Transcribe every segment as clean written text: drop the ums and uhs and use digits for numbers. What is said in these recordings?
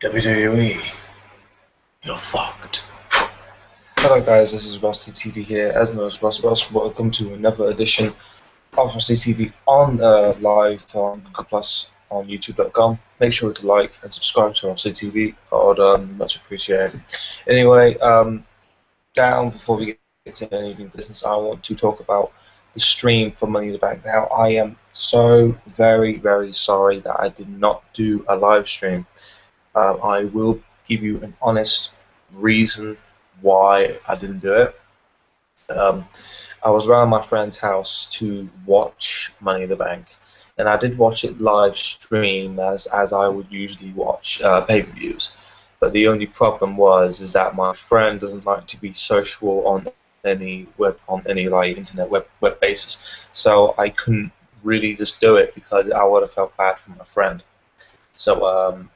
WWE, you're fucked. Hello guys, this is Rusty TV here, as known as Russ. Welcome to another edition of Rusty TV on live on Google Plus on YouTube.com. Make sure to like and subscribe to Rusty TV. I would much appreciate it. Anyway, down before we get to anything business, I want to talk about the stream for Money in the Bank. Now, I am so very sorry that I did not do a live stream. I will give you an honest reason why I didn't do it. Um, I was around my friend's house to watch Money in the Bank, and I did watch it live stream as I would usually watch pay-per-views. But the only problem was is that my friend doesn't like to be social on any like internet web basis, so I couldn't really just do it because I would have felt bad for my friend. So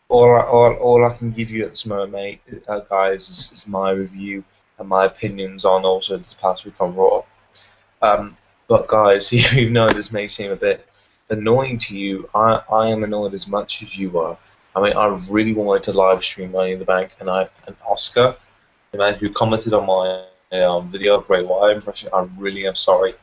all I can give you at this moment, mate, guys, is my review and my opinions on also this past week on Raw. But guys, even though this may seem a bit annoying to you, I am annoyed as much as you are. I mean, I really wanted to live stream Money in the Bank, and Oscar, the man who commented on my video of Bray Wyatt impression, I really am sorry.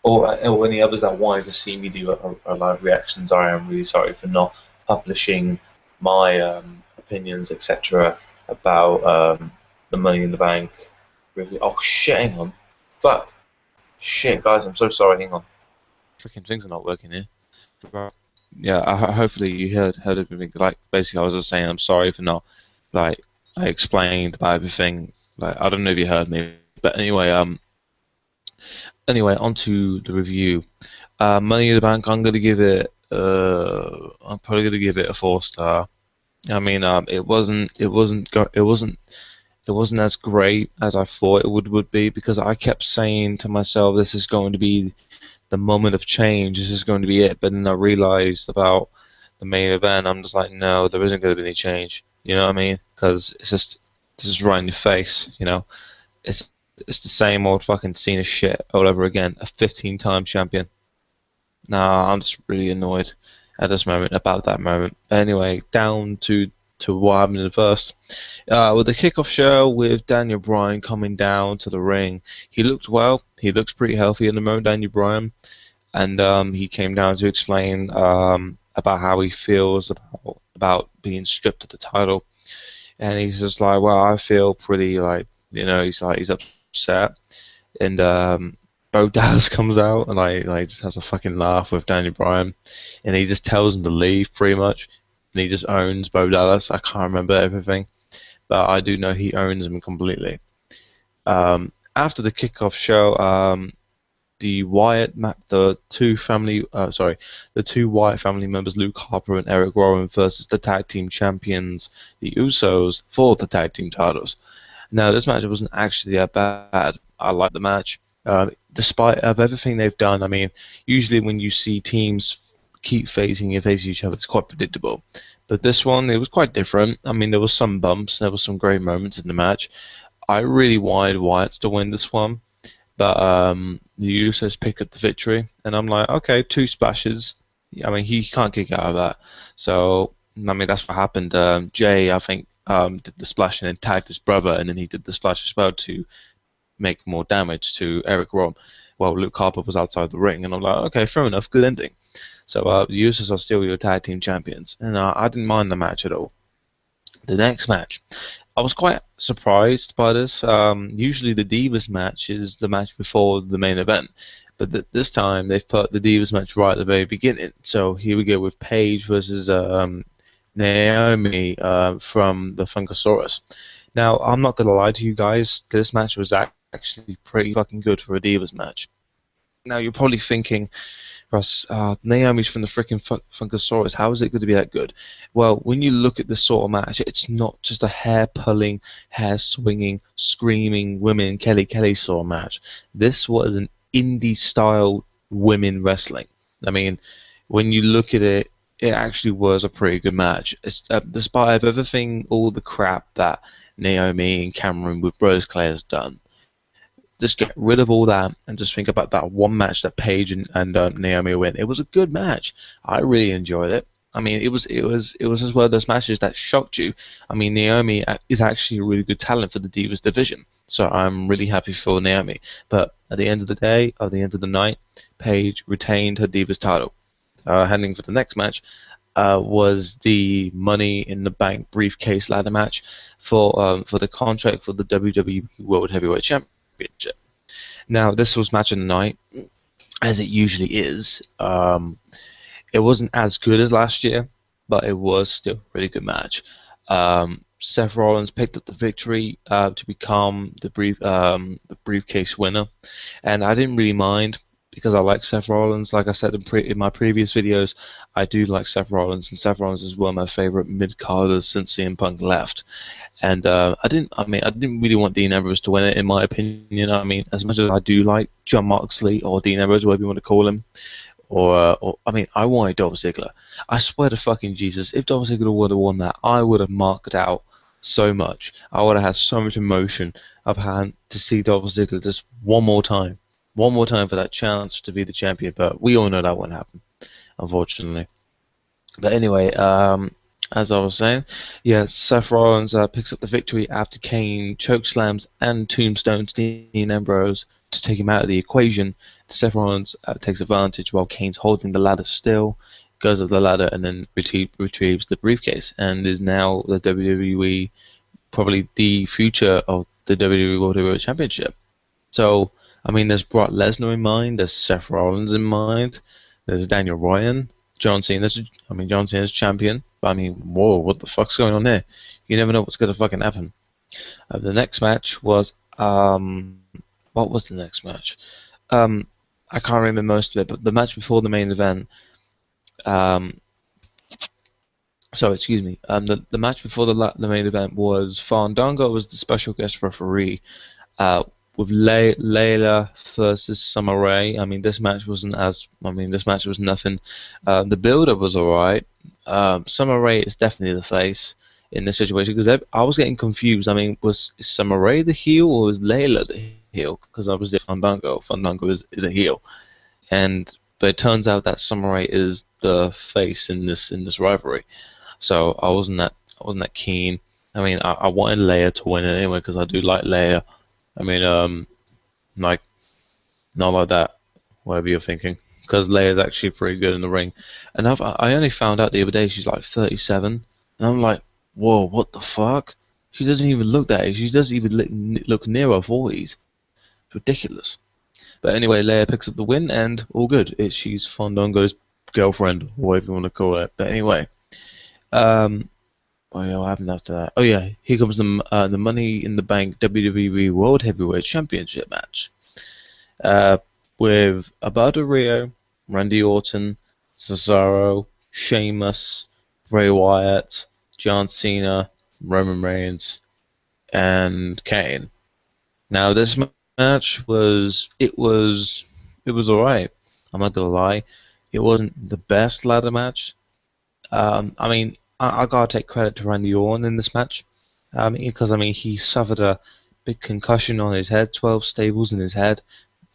Or any others that wanted to see me do a live reactions, I am really sorry for not publishing my opinions, etc., about the Money in the Bank review. Oh shit! Hang on, fuck, shit, guys, I'm so sorry. Hang on, freaking things are not working here. Right. Yeah, hopefully you heard everything. Like basically, I was just saying I'm sorry for not like I explained about everything. Like I don't know if you heard me, but anyway, on to the review. Money in the Bank, I'm gonna give it. I'm probably gonna give it a 4 star. I mean, it wasn't as great as I thought it would be because I kept saying to myself, this is going to be the moment of change. This is going to be it. But then I realized about the main event. I'm just like, no, there isn't going to be any change. You know what I mean? Because it's just this is right in your face. You know, it's it's the same old fucking Cena shit all over again. A 15-time champion. Nah, I'm just really annoyed at this moment about that moment. Anyway, down to what happened in the first. With the kickoff show with Daniel Bryan coming down to the ring, he looked well. He looks pretty healthy in the moment, Daniel Bryan, and he came down to explain about how he feels about being stripped of the title, and he's just like, well, I feel pretty like he's like he's upset, and Bo Dallas comes out and like just has a fucking laugh with Daniel Bryan, and he just tells him to leave pretty much, and he just owns Bo Dallas. I can't remember everything, but I do know he owns him completely. After the kickoff show, the two Wyatt family members, Luke Harper and Eric Rowan, versus the tag team champions, the Usos, for the tag team titles. Now, this match wasn't actually that bad. I liked the match. Despite of everything they've done, I mean, usually when you see teams keep facing each other, it's quite predictable. But this one, it was quite different. I mean, there was some bumps, there was some great moments in the match. I really wanted Wyatt to win this one, but the Usos picked up the victory, and I'm like, okay, two splashes. I mean, he can't kick out of that. So, I mean, that's what happened. Jay, I think, did the splash and then tagged his brother, and then he did the splash as well to make more damage to Eric Rowan. Well, Luke Harper was outside the ring, and I'm like, okay, fair enough, good ending. So the Usos are still your tag team champions, and I didn't mind the match at all. The next match, I was quite surprised by this. Usually the Divas match is the match before the main event, but this time they've put the Divas match right at the very beginning. So here we go with Paige versus Naomi from the Funkasaurus. Now, I'm not gonna lie to you guys, this match was actually pretty fucking good for a Divas match. Now, you're probably thinking, Russ, Naomi's from the freaking Funkasaurus. How is it going to be that good? Well, when you look at this sort of match, it's not just a hair-pulling, hair-swinging, screaming women Kelly sort of match. This was an indie-style women wrestling. I mean, when you look at it, it actually was a pretty good match. Despite of everything, all the crap that Naomi and Cameron with Rose Clay has done, just get rid of all that and just think about that one match that Paige and Naomi win. It was a good match. I really enjoyed it. I mean, it was just one of those matches that shocked you. I mean, Naomi is actually a really good talent for the Divas division, so I'm really happy for Naomi. But at the end of the day, at the end of the night, Paige retained her Divas title. Heading for the next match was the Money in the Bank briefcase ladder match for the contract for the WWE World Heavyweight Championship. Now, this was match of the night, as it usually is. It wasn't as good as last year, but it was still a really good match. Seth Rollins picked up the victory to become the briefcase winner, and I didn't really mind because I like Seth Rollins. Like I said in my previous videos, I do like Seth Rollins, and Seth Rollins is one of my favorite mid carders since CM Punk left. And I didn't really want Dean Ambrose to win it, in my opinion. I mean, as much as I do like John Moxley or Dean Ambrose, whatever you want to call him, or I mean, I wanted Dolph Ziggler. I swear to fucking Jesus, if Dolph Ziggler would have won that, I would have marked out so much. I would have had so much emotion of having to see Dolph Ziggler just one more time for that chance to be the champion. But we all know that won't happen, unfortunately. But anyway, as I was saying, yeah, Seth Rollins picks up the victory after Kane chokeslams and tombstones Dean Ambrose to take him out of the equation. Seth Rollins takes advantage while Kane's holding the ladder still, goes up the ladder and then retrieves the briefcase, and is now the WWE, probably the future of the WWE World Heavyweight Championship. So, I mean, there's Brock Lesnar in mind, there's Seth Rollins in mind, there's Daniel Bryan, John Cena's, John Cena's champion. But I mean, whoa, what the fuck's going on there? You never know what's gonna fucking happen. The next match was what was the next match? I can't remember most of it, but the match before the main event. Sorry, excuse me. The match before the main event was Fandango was the special guest referee. With Layla versus Summer Rae. I mean, this match wasn't as. I mean, this match was nothing. The build-up was alright. Summer Rae is definitely the face in this situation because I was getting confused. I mean, was Summer Rae the heel or was Layla the heel? Because obviously Fandango is a heel, but it turns out that Summer Rae is the face in this rivalry. So I wasn't that keen. I mean, I wanted Leia to win it anyway because I do like Leia. I mean, like, not like that, whatever you're thinking, because Leia's actually pretty good in the ring. And I only found out the other day she's like 37, and I'm like, whoa, what the fuck? She doesn't even look that age. She doesn't even look near her 40s. It's ridiculous. But anyway, Leia picks up the win, and all good. She's Fandango's girlfriend, or whatever you want to call it. But anyway, oh yeah, what happened after that? Oh yeah, here comes the Money in the Bank WWE World Heavyweight Championship match with Alberto Rio, Randy Orton, Cesaro, Sheamus, Bray Wyatt, John Cena, Roman Reigns, and Kane. Now this match was alright. I'm not gonna lie, it wasn't the best ladder match. I mean, I gotta take credit to Randy Orton in this match, because I mean he suffered a big concussion on his head, 12 staples in his head,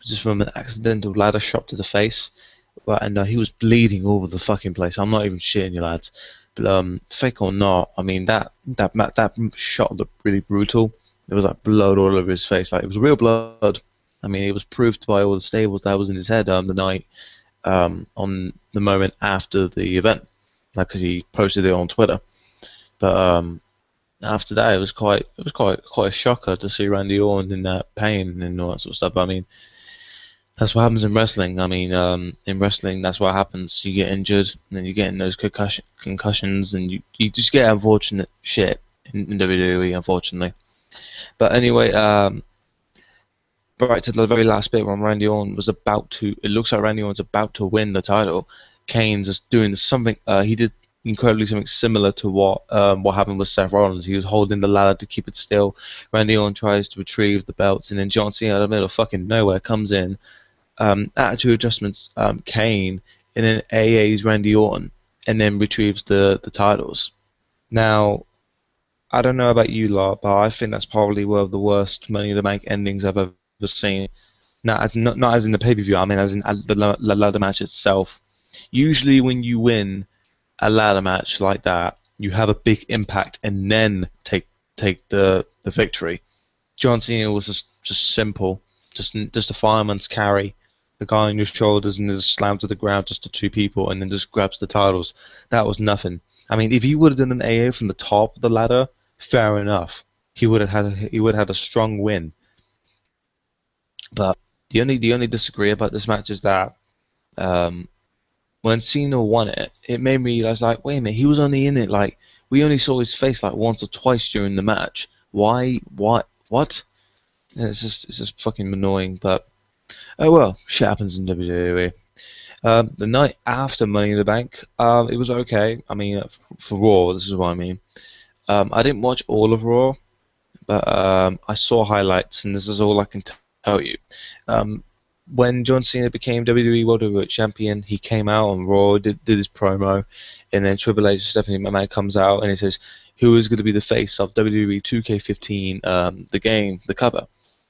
just from an accidental ladder shot to the face, and he was bleeding all over the fucking place. I'm not even shitting you, lads. But fake or not, I mean that shot looked really brutal. There was like blood all over his face, like it was real blood. I mean, it was proved by all the staples that was in his head the night on the moment after the event, like because he posted it on Twitter. But after that, it was quite a shocker to see Randy Orton in that pain and all that sort of stuff. But, I mean, that's what happens in wrestling. I mean, in wrestling, that's what happens. You get injured, and then you get in those concussions, and you just get unfortunate shit in WWE, unfortunately. But anyway, right to the very last bit when Randy Orton was about to. It looks like Randy Orton's about to win the title. Kane's just doing something. He did incredibly something similar to what happened with Seth Rollins. He was holding the ladder to keep it still. Randy Orton tries to retrieve the belts, and then John Cena out of the middle of fucking nowhere comes in. Attitude adjustments Kane, and then AA's Randy Orton, and then retrieves the titles. Now, I don't know about you lot, but I think that's probably one of the worst Money in the Bank endings I've ever seen. Not as in the pay-per-view, I mean as in the ladder match itself. Usually when you win a ladder match like that, you have a big impact and then take the victory. John Cena was just simple, just a fireman's carry, the guy on your shoulders and just slam to the ground, just the two people, and then just grabs the titles. That was nothing. I mean, if he would have done an AA from the top of the ladder, fair enough. He would have had a strong win. But the only disagree about this match is that um, when Cena won it, it made me I was like, wait a minute, he was only in it like we only saw his face like once or twice during the match. Why? What? And it's just fucking annoying. But oh well, shit happens in WWE. The night after Money in the Bank, it was okay. I mean, for Raw, this is what I mean. I didn't watch all of Raw, but I saw highlights, and this is all I can tell you. Um, when John Cena became WWE World Heavyweight Champion, he came out on Raw, did his promo, and then Triple H, Stephanie McMahon comes out and he says, "Who is going to be the face of WWE 2K15, the game, the cover?"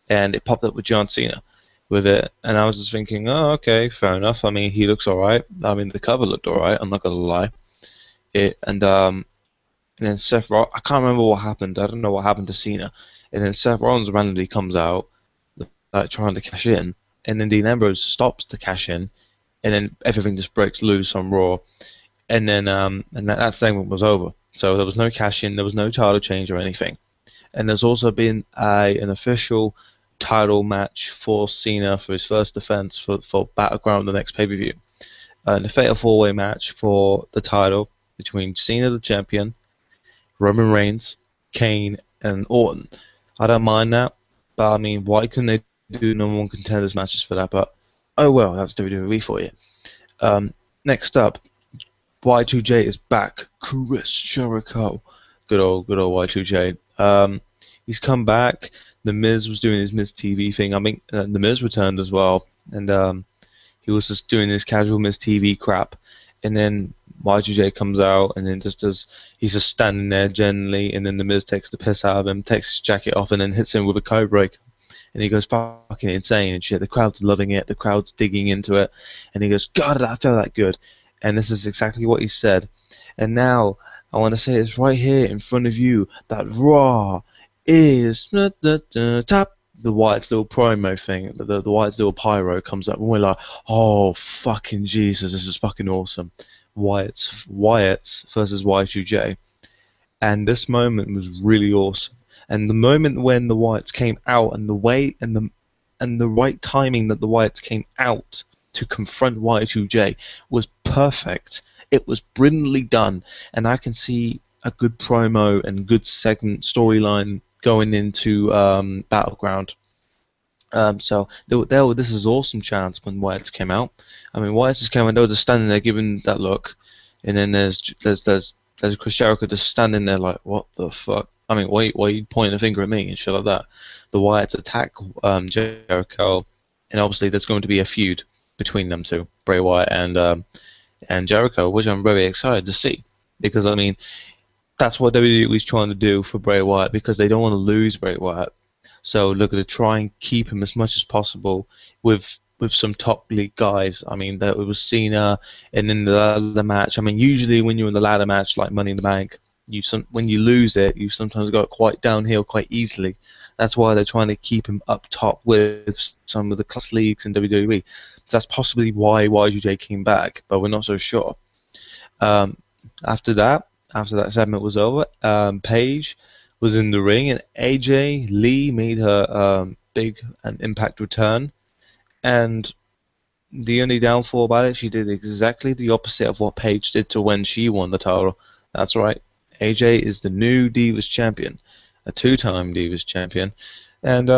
And it popped up with John Cena with it, and I was just thinking, oh, okay, fair enough. I mean, he looks alright. I mean, the cover looked alright. I'm not gonna lie. And then Seth Rollins, I can't remember what happened. I don't know what happened to Cena. And then Seth Rollins randomly comes out, like trying to cash in, and then Dean Ambrose stops to cash in, and then everything just breaks loose on Raw, and then that segment was over. So there was no cash in, there was no title change or anything, and there's also been an official title match for Cena for his first defense for Battleground, the next pay-per-view, in a fatal four-way match for the title between Cena, the champion, Roman Reigns, Kane, and Orton. I don't mind that, but I mean, why couldn't they do number one contenders matches for that? But oh well, that's WWE for you. Next up, Y2J is back. Chris Jericho, good old Y2J. He's come back. The Miz was doing his Miz TV thing. I mean, The Miz returned as well, and he was just doing his casual Miz TV crap. And then Y2J comes out, and then he's just standing there generally, and then The Miz takes the piss out of him, takes his jacket off, and then hits him with a code breaker. And he goes fucking insane and shit. The crowd's loving it. The crowd's digging into it. And he goes, God, I feel that good. And this is exactly what he said. And now I want to say it's right here in front of you that Raw is top. The Wyatt's little promo thing, the Wyatt's little pyro comes up, and we're like, oh fucking Jesus, this is fucking awesome. Wyatt's versus Y2J, and this moment was really awesome. And the moment when the Wyatts came out, and the way and the right timing that the Wyatts came out to confront Y2J was perfect. It was brilliantly done, and I can see a good promo and good segment storyline going into Battleground. So this is awesome chance when Wyatts came out. I mean, Wyatts just came out, they were just standing there giving that look, and then there's Chris Jericho just standing there like, what the fuck? I mean, why are you pointing a finger at me and shit like that? The Wyatts attack Jericho, and obviously there's going to be a feud between them two, Bray Wyatt and Jericho, which I'm very excited to see, because I mean, that's what WWE is trying to do for Bray Wyatt, because they don't want to lose Bray Wyatt. So look to try and keep him as much as possible with some top league guys. I mean, it was Cena, and in the ladder match. I mean, usually when you're in the ladder match, like Money in the Bank, when you lose it, you sometimes go quite downhill quite easily. That's why they're trying to keep him up top with some of the class leagues in WWE. So that's possibly why Y2J came back, but we're not so sure. After that segment was over, Paige was in the ring, and AJ Lee made her big and impact return. And the only downfall about it, she did exactly the opposite of what Paige did to when she won the title. That's right, AJ is the new Divas champion, a two-time Divas champion. And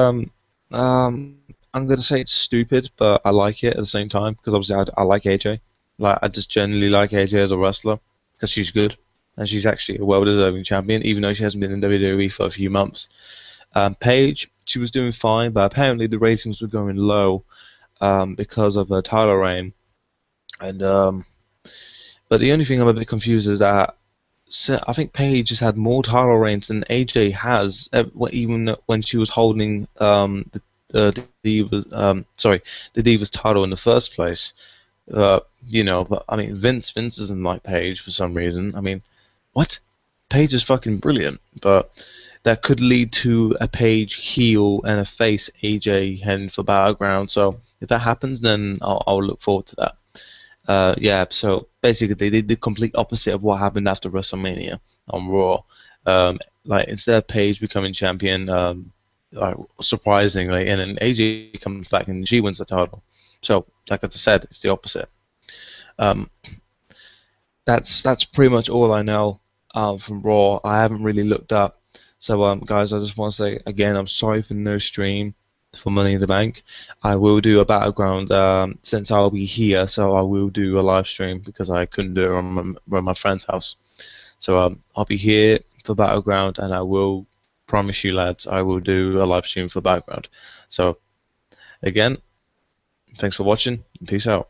I'm gonna say it's stupid, but I like it at the same time, because obviously I like AJ. Like, I just generally like AJ as a wrestler because she's good, and she's actually a well-deserving champion, even though she hasn't been in WWE for a few months. Paige, she was doing fine, but apparently the ratings were going low because of her title reign. And but the only thing I'm a bit confused is that I think Paige has had more title reigns than AJ has, even when she was holding the Divas title in the first place. But I mean, Vince doesn't like Paige for some reason. I mean, what? Paige is fucking brilliant, but that could lead to a Paige heel and a face AJ heading for Battleground. So if that happens, then I'll look forward to that. Yeah, so basically they did the complete opposite of what happened after WrestleMania on Raw. Like instead of Paige becoming champion, surprisingly, and then AJ comes back and she wins the title. So, like I just said, it's the opposite. Um, that's pretty much all I know from Raw. I haven't really looked up. So, guys, I just want to say again, I'm sorry for no stream for Money in the Bank. I will do a battleground since I'll be here, so I will do a live stream because I couldn't do it on my friend's house. So I'll be here for battleground, and I will promise you, lads, I will do a live stream for battleground. So again, thanks for watching, and peace out.